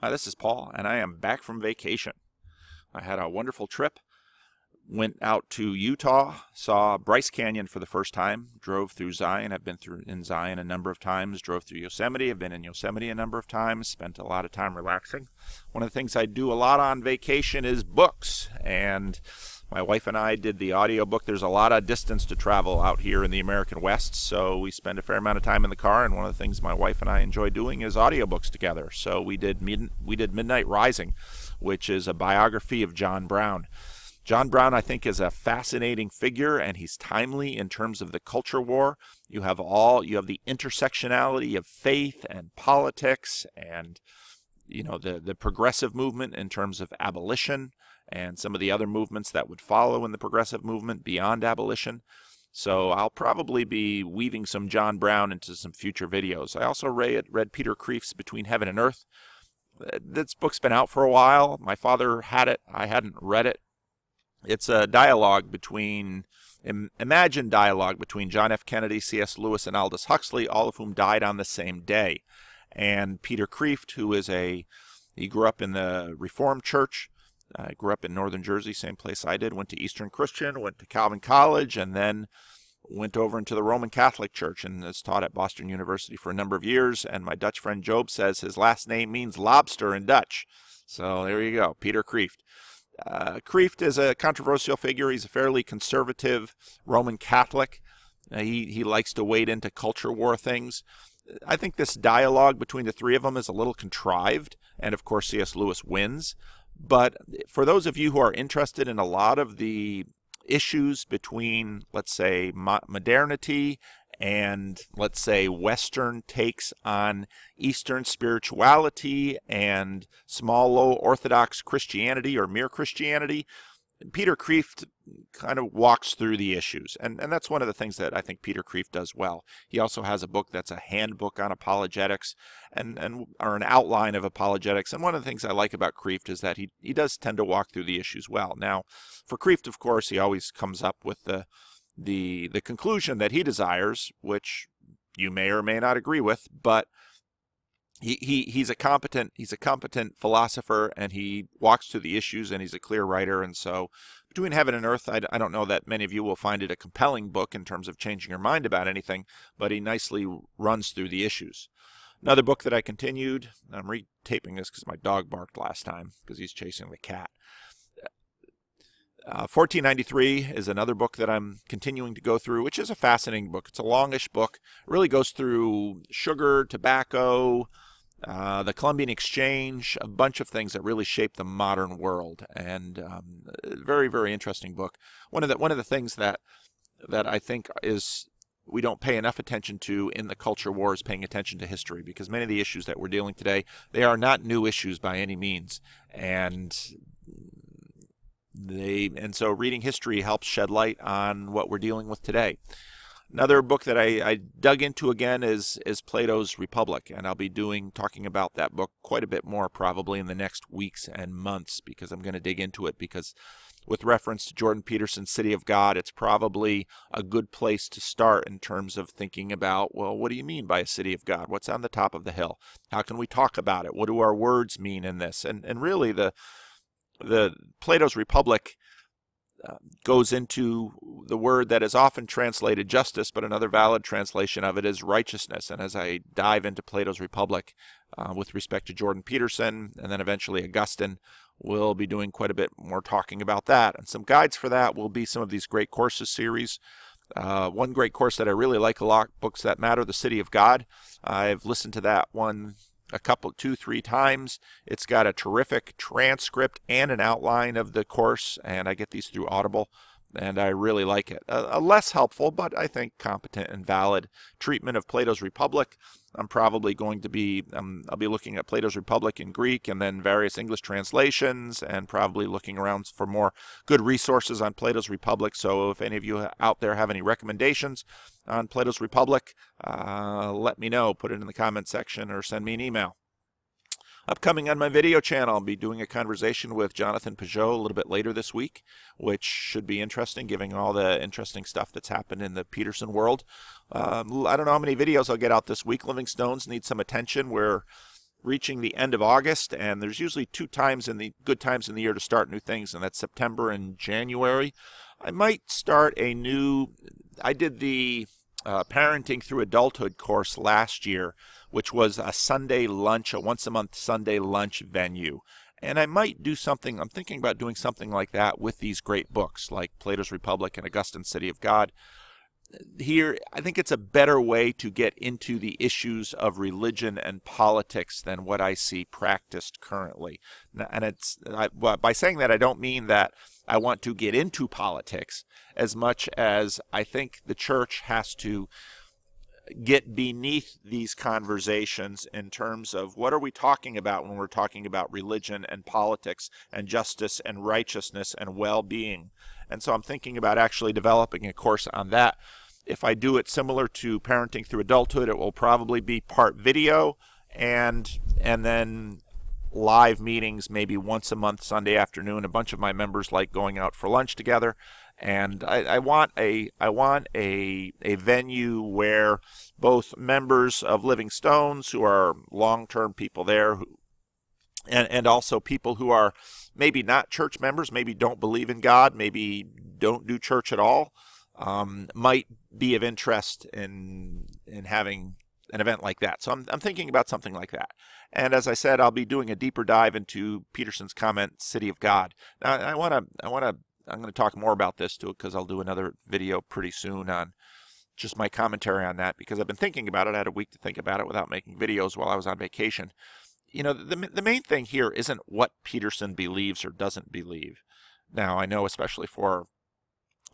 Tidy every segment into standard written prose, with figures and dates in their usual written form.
Hi, this is Paul, and I am back from vacation. I had a wonderful trip. Went out to Utah, saw Bryce Canyon for the first time, drove through Zion. I've been in Zion a number of times, drove through Yosemite. I've been in Yosemite a number of times, spent a lot of time relaxing. One of the things I do a lot on vacation is books, and my wife and I did the audiobook. There's a lot of distance to travel out here in the American West, so we spend a fair amount of time in the car, and one of the things my wife and I enjoy doing is audiobooks together. So we did Midnight Rising, which is a biography of John Brown. John Brown, I think, is a fascinating figure, and he's timely in terms of the culture war. You have the intersectionality of faith and politics, and the progressive movement in terms of abolition, and some of the other movements that would follow in the progressive movement beyond abolition. So I'll probably be weaving some John Brown into some future videos. I also read Peter Kreeft's Between Heaven and Earth. This book's been out for a while. My father had it. I hadn't read it. It's a dialogue between, imagined dialogue between John F. Kennedy, C.S. Lewis, and Aldous Huxley, all of whom died on the same day. And Peter Kreeft, he grew up in the Reformed Church. I grew up in northern Jersey, same place I did, went to Eastern Christian, went to Calvin College, and then went over into the Roman Catholic Church and has taught at Boston University for a number of years. And my Dutch friend Job says his last name means lobster in Dutch. So there you go, Peter Kreeft. Kreeft is a controversial figure. He's a fairly conservative Roman Catholic. He likes to wade into culture war things. I think this dialogue between the three of them is a little contrived, and of course C.S. Lewis wins. But for those of you who are interested in a lot of the issues between, let's say, modernity and, let's say, Western takes on Eastern spirituality and small, low Orthodox Christianity or mere Christianity, Peter Kreeft kind of walks through the issues. And that's one of the things that I think Peter Kreeft does well. He also has a book that's a handbook on apologetics or an outline of apologetics. And one of the things I like about Kreeft is that he does tend to walk through the issues well. Now, for Kreeft, of course, he always comes up with the conclusion that he desires, which you may or may not agree with, but he's a competent philosopher, and he walks through the issues, and he's a clear writer. And so Between Heaven and Earth, I don't know that many of you will find it a compelling book in terms of changing your mind about anything, but he nicely runs through the issues. Another book that I continued, I'm retaping this because my dog barked last time because he's chasing the cat. 1493 is another book that I'm continuing to go through, which is a fascinating book. It's a longish book. It really goes through sugar, tobacco, the Columbian Exchange, a bunch of things that really shaped the modern world, and very, very interesting book. One of the things that I think is we don't pay enough attention to in the culture war is paying attention to history, because many of the issues that we're dealing today, they are not new issues by any means, and so reading history helps shed light on what we're dealing with today. Another book that I dug into again is Plato's Republic, and I'll be talking about that book quite a bit more probably in the next weeks and months, because I'm going to dig into it, because with reference to Jordan Peterson's City of God, it's probably a good place to start in terms of thinking about, well, what do you mean by a city of God? What's on the top of the hill? How can we talk about it? What do our words mean in this? And really the Plato's Republic goes into the word that is often translated justice, but another valid translation of it is righteousness. And as I dive into Plato's Republic with respect to Jordan Peterson and then eventually Augustine, we'll be doing quite a bit more talking about that. And some guides for that will be some of these great courses series. One great course that I really like a lot, Books That Matter, The City of God. I've listened to that one a couple, 2-3 times. It's got a terrific transcript and an outline of the course, and I get these through Audible, and I really like it. A less helpful, but I think competent and valid treatment of Plato's Republic. I'm probably going to be, I'll be looking at Plato's Republic in Greek and then various English translations, and probably looking around for more good resources on Plato's Republic. So if any of you out there have any recommendations on Plato's Republic, let me know. Put it in the comment section or send me an email. Upcoming on my video channel, I'll be doing a conversation with Jonathan Peugeot a little bit later this week, which should be interesting, given all the interesting stuff that's happened in the Peterson world. I don't know how many videos I'll get out this week. Living Stones need some attention. We're reaching the end of August, and there's usually good times in the year to start new things, and that's September and January. I might start I did the Parenting Through Adulthood course last year, which was a Sunday lunch, a once-a-month Sunday lunch venue. And I might do something, I'm thinking about doing something like that with these great books, like Plato's Republic and Augustine's City of God. Here, I think it's a better way to get into the issues of religion and politics than what I see practiced currently. And by saying that, I don't mean that I want to get into politics as much as I think the church has to get beneath these conversations in terms of what are we talking about when we're talking about religion and politics and justice and righteousness and well-being. And so I'm thinking about actually developing a course on that. If I do it similar to Parenting Through Adulthood, it will probably be part video and then live meetings maybe once a month, Sunday afternoon. A bunch of my members like going out for lunch together. And I want a venue where both members of Living Stones, who are long-term people there, and also people who are maybe not church members, maybe don't believe in God, maybe don't do church at all, might be of interest in having an event like that. So I'm thinking about something like that. And as I said, I'll be doing a deeper dive into Peterson's comment, City of God. Now I'm going to talk more about this too, because I'll do another video pretty soon on just my commentary on that, because I've been thinking about it. I had a week to think about it without making videos while I was on vacation. You know, the main thing here isn't what Peterson believes or doesn't believe. Now, I know especially for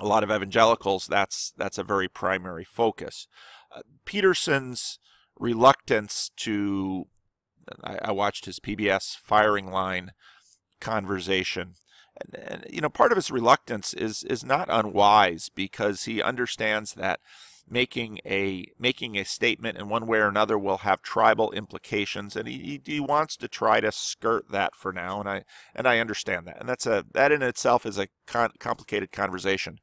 a lot of evangelicals, that's a very primary focus. Peterson's reluctance to, I watched his PBS firing line conversation. And you know, part of his reluctance is not unwise, because he understands that making a statement in one way or another will have tribal implications, and he wants to try to skirt that for now, and I understand that, and that in itself is a complicated conversation.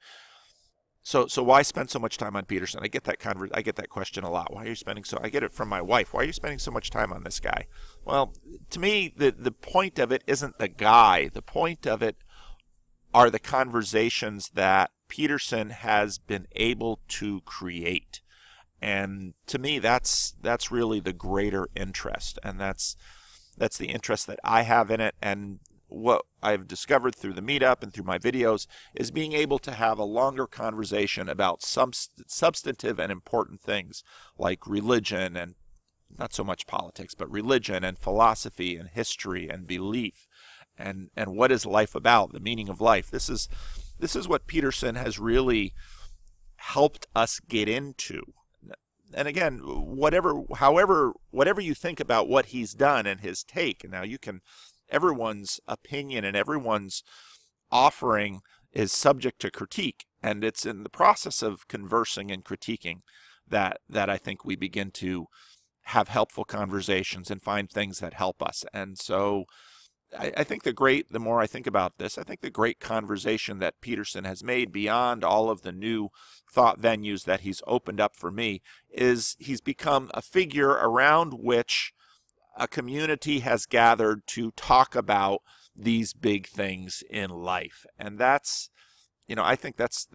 So why spend so much time on Peterson? I get that question a lot. Why are you spending so? I get it from my wife. Why are you spending so much time on this guy? Well, to me, the point of it isn't the guy. The point of it are the conversations that Peterson has been able to create. And to me, that's really the greater interest, and that's the interest that I have in it. And what I've discovered through the meetup and through my videos is being able to have a longer conversation about some substantive and important things like religion, and not so much politics, but religion and philosophy and history and belief, and what is life about, the meaning of life. This is what Peterson has really helped us get into. And again, whatever you think about what he's done and his take, and now everyone's opinion and everyone's offering is subject to critique, and it's in the process of conversing and critiquing that I think we begin to have helpful conversations and find things that help us. And so I think the more I think about this, I think the great conversation that Peterson has made beyond all of the new thought venues that he's opened up for me is he's become a figure around which a community has gathered to talk about these big things in life. And that's, I think that's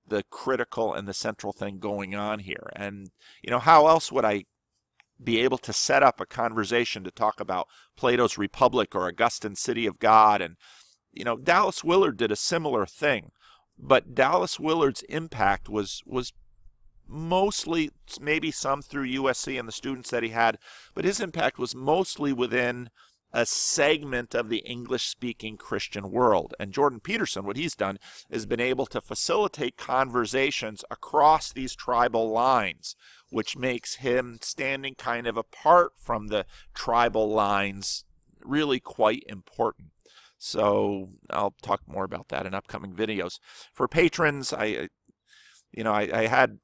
the critical and the central thing going on here. And, how else would I be able to set up a conversation to talk about Plato's Republic or Augustine's City of God? And, Dallas Willard did a similar thing, but Dallas Willard's impact was mostly, maybe some through USC and the students that he had, but his impact was mostly within a segment of the English-speaking Christian world. And Jordan Peterson, what he's done is been able to facilitate conversations across these tribal lines, which makes him standing kind of apart from the tribal lines really quite important. So I'll talk more about that in upcoming videos. For patrons, I had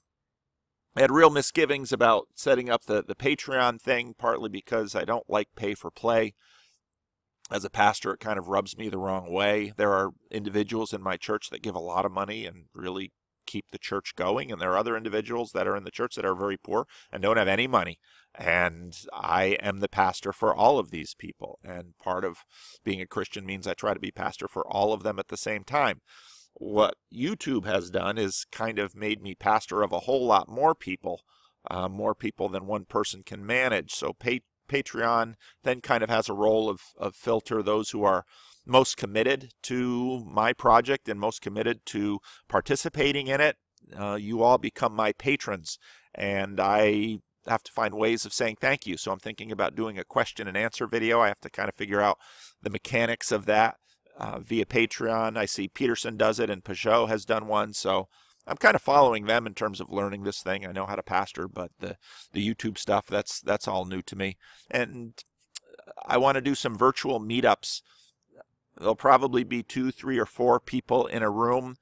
real misgivings about setting up the Patreon thing, partly because I don't like pay for play. As a pastor, it kind of rubs me the wrong way. There are individuals in my church that give a lot of money and really keep the church going. And there are other individuals that are in the church that are very poor and don't have any money. And I am the pastor for all of these people. And part of being a Christian means I try to be pastor for all of them at the same time. What YouTube has done is kind of made me pastor of a whole lot more people than one person can manage. So Patreon then kind of has a role of filter those who are most committed to my project and most committed to participating in it. You all become my patrons, and I have to find ways of saying thank you. So I'm thinking about doing a question and answer video. I have to kind of figure out the mechanics of that via Patreon. I see Peterson does it, and Peugeot has done one, so I'm kind of following them in terms of learning this thing. I know how to pastor, but the YouTube stuff, that's all new to me. And I want to do some virtual meetups. There'll probably be 2, 3, or 4 people in a room,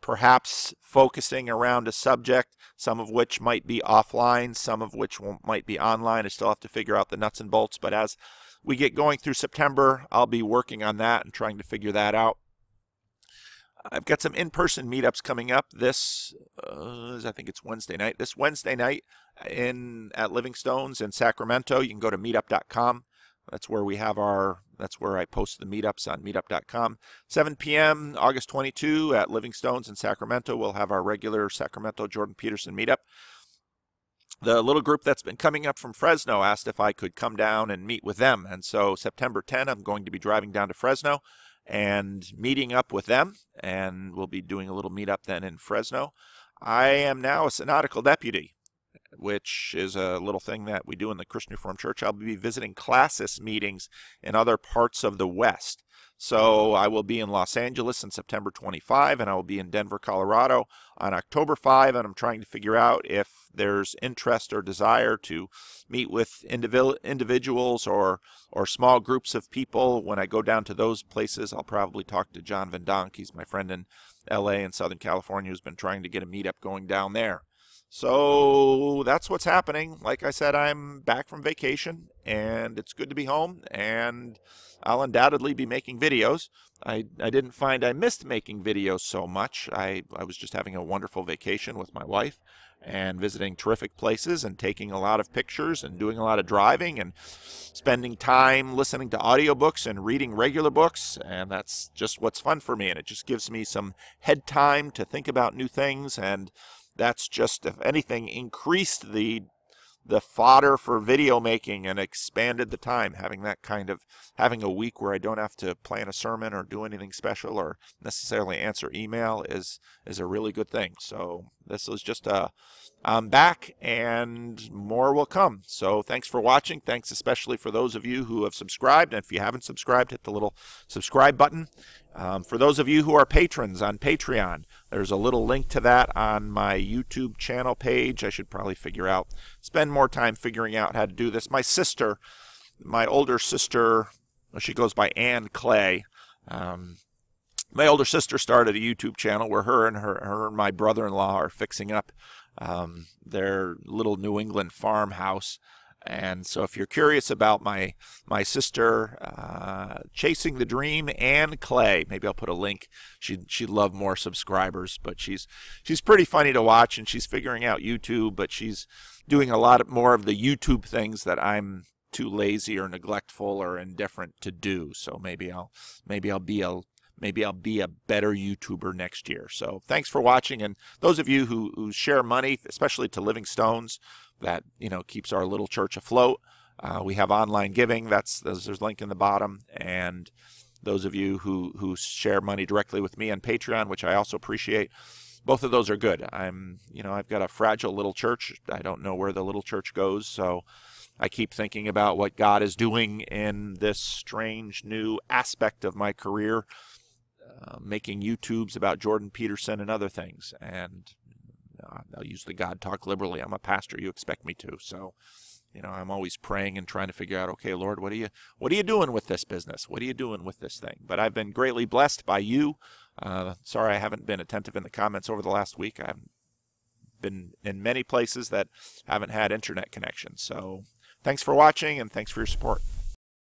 perhaps focusing around a subject, some of which might be offline, some of which might be online. I still have to figure out the nuts and bolts, but as we get going through September, I'll be working on that and trying to figure that out. I've got some in-person meetups coming up. This I think it's Wednesday night. This Wednesday night at Livingstone's in Sacramento. You can go to meetup.com. That's where that's where I post the meetups on meetup.com. 7 p.m. August 22 at Livingstone's in Sacramento. We'll have our regular Sacramento Jordan Peterson meetup. The little group that's been coming up from Fresno asked if I could come down and meet with them. And so September 10, I'm going to be driving down to Fresno and meeting up with them, and we'll be doing a little meetup then in Fresno. I am now a synodical deputy, which is a little thing that we do in the Christian Reformed Church. I'll be visiting classis meetings in other parts of the West. So I will be in Los Angeles on September 25, and I will be in Denver, Colorado on October 5, and I'm trying to figure out if there's interest or desire to meet with individuals or small groups of people. When I go down to those places, I'll probably talk to John Van Donk. He's my friend in LA and Southern California who's been trying to get a meetup going down there. So that's what's happening. Like I said, I'm back from vacation, and it's good to be home, and I'll undoubtedly be making videos. I didn't find I missed making videos so much. I was just having a wonderful vacation with my wife and visiting terrific places and taking a lot of pictures and doing a lot of driving and spending time listening to audiobooks and reading regular books, and that's just what's fun for me, and it just gives me some head time to think about new things, and that's just, if anything, increased the fodder for video making and expanded the time. Having a week where I don't have to plan a sermon or do anything special or necessarily answer email is a really good thing. So this is just I'm back, and more will come. So thanks for watching. Thanks especially for those of you who have subscribed. And if you haven't subscribed, hit the little subscribe button. For those of you who are patrons on Patreon, there's a little link to that on my YouTube channel page. I should probably spend more time figuring out how to do this. My older sister, she goes by Ann Clay. My older sister started a YouTube channel where her and my brother-in-law are fixing up their little New England farmhouse. And so if you're curious about my sister chasing the dream, Ann Clay, maybe I'll put a link. She'd love more subscribers, but she's pretty funny to watch, and she's figuring out YouTube, but she's doing a lot more of the YouTube things that I'm too lazy or neglectful or indifferent to do. So maybe I'll be a better YouTuber next year. So thanks for watching, and those of you who share money, especially to Livingstone's, that keeps our little church afloat. We have online giving. There's a link in the bottom, and those of you who share money directly with me on Patreon, which I also appreciate, both of those are good. I've got a fragile little church. I don't know where the little church goes, so I keep thinking about what God is doing in this strange new aspect of my career, making YouTubes about Jordan Peterson and other things. And I'll use the God talk liberally. I'm a pastor. You expect me to. So, I'm always praying and trying to figure out, okay, Lord, what are you doing with this business? What are you doing with this thing? But I've been greatly blessed by you. Sorry I haven't been attentive in the comments over the last week. I haven't been in many places that haven't had internet connection. So thanks for watching, and thanks for your support.